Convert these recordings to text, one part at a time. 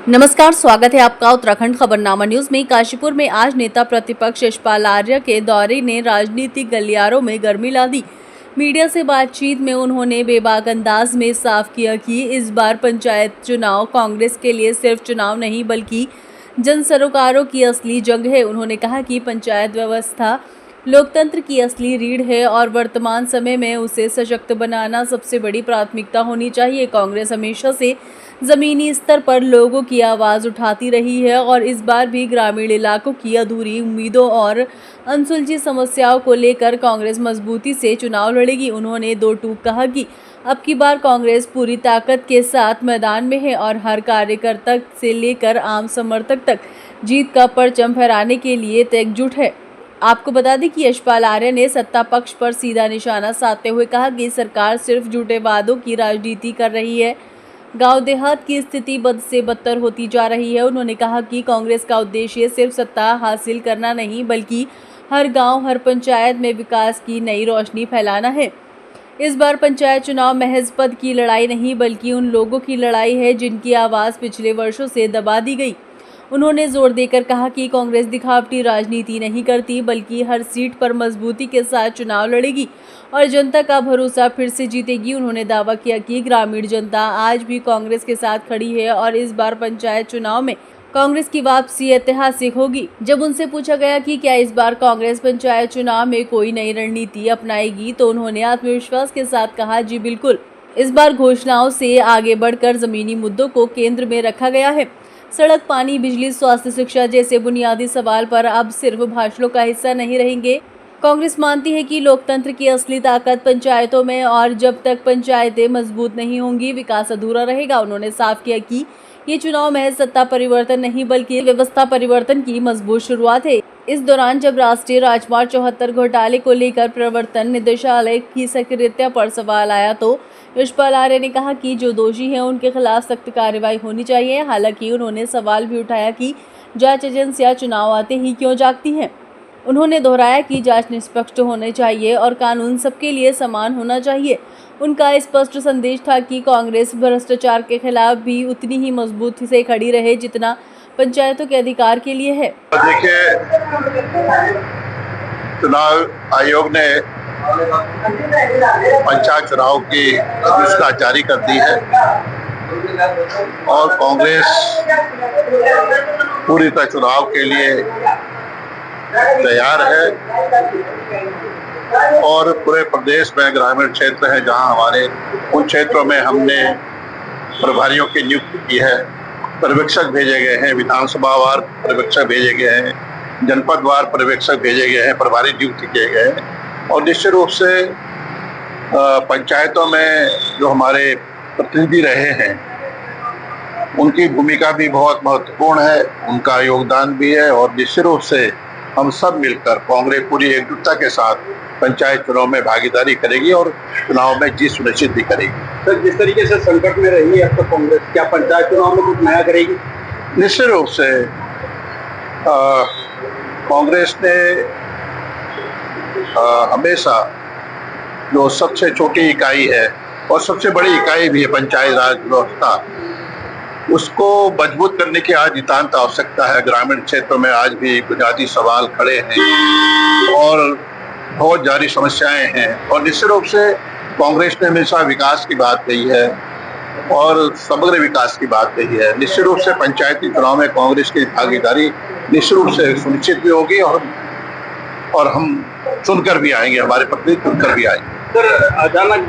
नमस्कार, स्वागत है आपका उत्तराखंड खबरनामा न्यूज में। काशीपुर में आज नेता प्रतिपक्ष यशपाल आर्य के दौरे ने राजनीतिक गलियारों में गर्मी ला दी। मीडिया से बातचीत में उन्होंने बेबाक अंदाज में साफ किया कि इस बार पंचायत चुनाव कांग्रेस के लिए सिर्फ चुनाव नहीं बल्कि जन सरोकारों की असली जंग है। उन्होंने कहा कि पंचायत व्यवस्था लोकतंत्र की असली रीढ़ है और वर्तमान समय में उसे सशक्त बनाना सबसे बड़ी प्राथमिकता होनी चाहिए। कांग्रेस हमेशा से जमीनी स्तर पर लोगों की आवाज़ उठाती रही है और इस बार भी ग्रामीण इलाकों की अधूरी उम्मीदों और अनसुलझी समस्याओं को लेकर कांग्रेस मजबूती से चुनाव लड़ेगी। उन्होंने दो टूक कहा कि अब की बार कांग्रेस पूरी ताकत के साथ मैदान में है और हर कार्यकर्ता से लेकर आम समर्थक तक जीत का परचम फहराने के लिए एकजुट है। आपको बता दें कि यशपाल आर्य ने सत्ता पक्ष पर सीधा निशाना साधते हुए कहा कि सरकार सिर्फ झूठे वादों की राजनीति कर रही है। गांव देहात की स्थिति बद से बदतर होती जा रही है। उन्होंने कहा कि कांग्रेस का उद्देश्य सिर्फ सत्ता हासिल करना नहीं बल्कि हर गांव, हर पंचायत में विकास की नई रोशनी फैलाना है। इस बार पंचायत चुनाव महज पद की लड़ाई नहीं बल्कि उन लोगों की लड़ाई है जिनकी आवाज़ पिछले वर्षों से दबा दी गई। उन्होंने जोर देकर कहा कि कांग्रेस दिखावटी राजनीति नहीं करती बल्कि हर सीट पर मजबूती के साथ चुनाव लड़ेगी और जनता का भरोसा फिर से जीतेगी। उन्होंने दावा किया कि ग्रामीण जनता आज भी कांग्रेस के साथ खड़ी है और इस बार पंचायत चुनाव में कांग्रेस की वापसी ऐतिहासिक होगी। जब उनसे पूछा गया कि क्या इस बार कांग्रेस पंचायत चुनाव में कोई नई रणनीति अपनाएगी तो उन्होंने आत्मविश्वास के साथ कहा, जी बिल्कुल, इस बार घोषणाओं से आगे बढ़कर जमीनी मुद्दों को केंद्र में रखा गया है। सड़क, पानी, बिजली, स्वास्थ्य, शिक्षा जैसे बुनियादी सवाल पर अब सिर्फ भाषणों का हिस्सा नहीं रहेंगे। कांग्रेस मानती है कि लोकतंत्र की असली ताकत पंचायतों में और जब तक पंचायतें मजबूत नहीं होंगी विकास अधूरा रहेगा। उन्होंने साफ किया कि ये चुनाव महज सत्ता परिवर्तन नहीं बल्कि व्यवस्था परिवर्तन की मजबूत शुरुआत है। इस दौरान जब राष्ट्रीय राजमार्ग 74 घोटाले को लेकर प्रवर्तन निदेशालय की सक्रियता पर सवाल आया तो यशपाल आर्य ने कहा कि जो दोषी हैं उनके खिलाफ सख्त कार्रवाई होनी चाहिए। हालांकि उन्होंने सवाल भी उठाया कि जांच एजेंसियां चुनाव आते ही क्यों जागती हैं। उन्होंने दोहराया कि जांच निष्पक्ष होनी चाहिए और कानून सबके लिए समान होना चाहिए। उनका स्पष्ट संदेश था कि कांग्रेस भ्रष्टाचार के खिलाफ भी उतनी ही मजबूती से खड़ी रहे जितना पंचायतों के अधिकार के लिए है। देखिए, चुनाव आयोग ने पंचायत चुनाव की अधिसूचना जारी कर दी है और कांग्रेस पूरी तरह चुनाव के लिए तैयार है और पूरे प्रदेश में ग्रामीण क्षेत्र है जहां हमारे उन क्षेत्रों में हमने प्रभारियों की नियुक्ति की है, पर्यवेक्षक भेजे गए हैं, विधानसभावार पर्यवेक्षक भेजे गए हैं, जनपदवार पर्यवेक्षक भेजे गए हैं, प्रभारी नियुक्त किए गए हैं और निश्चित रूप से पंचायतों में जो हमारे प्रतिनिधि रहे हैं उनकी भूमिका भी बहुत महत्वपूर्ण है, उनका योगदान भी है और निश्चित रूप से हम सब मिलकर कांग्रेस पूरी एकजुटता के साथ पंचायत चुनाव में भागीदारी करेगी और चुनाव में जीत सुनिश्चित भी करेगी। सर, जिस तरीके से संकट में रही है अब तक कांग्रेस, क्या पंचायत चुनाव में कुछ नया करेगी? निश्चित रूप से कांग्रेस ने हमेशा जो सबसे छोटी इकाई है और सबसे बड़ी इकाई भी है पंचायत राज व्यवस्था, उसको मजबूत करने की आज नितांत आवश्यकता है। ग्रामीण क्षेत्रों में आज भी बुनियादी सवाल खड़े हैं और बहुत जारी समस्याएं हैं और निश्चित रूप से कांग्रेस ने हमेशा विकास की बात कही है और समग्र विकास की बात कही है। निश्चित रूप से पंचायती चुनाव में कांग्रेस की भागीदारी निश्चित रूप से सुनिश्चित भी होगी और हम चुनकर भी आएंगे, हमारे प्रतिनिधि चुनकर भी आएंगे। सर, अचानक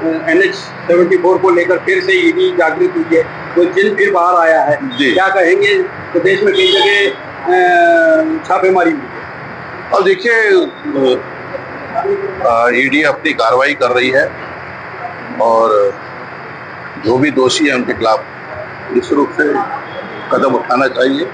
NH-74 को लेकर फिर से ईडी जागृत हुई है, तो जिन फिर बाहर आया है, क्या कहेंगे? प्रदेश में कई जगह छापेमारी हुई है। और देखिए, ईडी अपनी कार्रवाई कर रही है और जो भी दोषी है उनके खिलाफ निश्चित रूप से कदम उठाना चाहिए